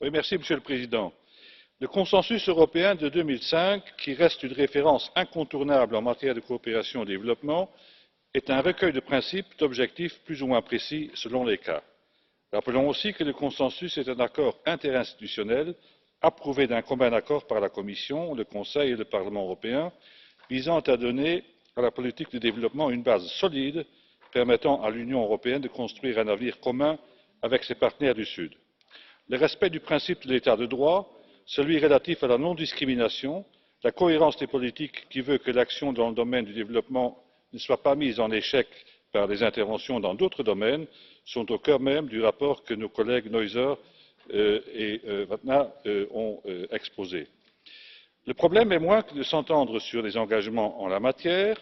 Monsieur le Président. Le consensus européen de 2005, qui reste une référence incontournable en matière de coopération au développement, est un recueil de principes, d'objectifs plus ou moins précis selon les cas. Rappelons aussi que le consensus est un accord interinstitutionnel approuvé d'un commun accord par la Commission, le Conseil et le Parlement européen, visant à donner à la politique de développement une base solide permettant à l'Union européenne de construire un avenir commun avec ses partenaires du Sud. Le respect du principe de l'état de droit, celui relatif à la non discrimination, la cohérence des politiques qui veut que l'action dans le domaine du développement ne soit pas mise en échec par des interventions dans d'autres domaines sont au cœur même du rapport que nos collègues Neuser et Vatna ont exposé. Le problème est moins de s'entendre sur les engagements en la matière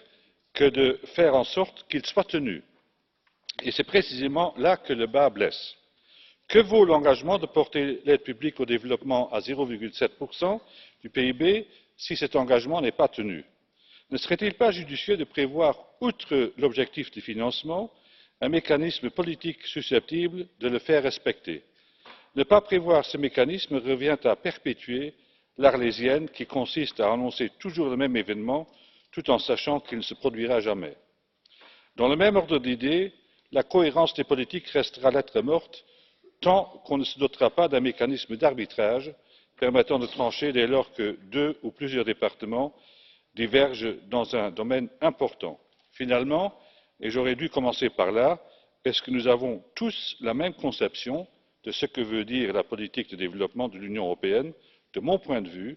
que de faire en sorte qu'ils soient tenus. Et c'est précisément là que le bât blesse. Que vaut l'engagement de porter l'aide publique au développement à 0,7 du PIB si cet engagement n'est pas tenu? Ne serait il pas judicieux de prévoir, outre l'objectif de financement, un mécanisme politique susceptible de le faire respecter? Ne pas prévoir ce mécanisme revient à perpétuer l'arlésienne qui consiste à annoncer toujours le même événement tout en sachant qu'il ne se produira jamais. Dans le même ordre d'idées, la cohérence des politiques restera lettre morte tant qu'on ne se dotera pas d'un mécanisme d'arbitrage permettant de trancher dès lors que deux ou plusieurs départements divergent dans un domaine important. Finalement, et j'aurais dû commencer par là, est ce que nous avons tous la même conception de ce que veut dire la politique de développement de l'Union européenne? De mon point de vue,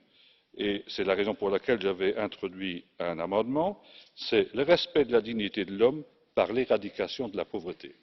et c'est la raison pour laquelle j'avais introduit un amendement, c'est le respect de la dignité de l'homme par l'éradication de la pauvreté.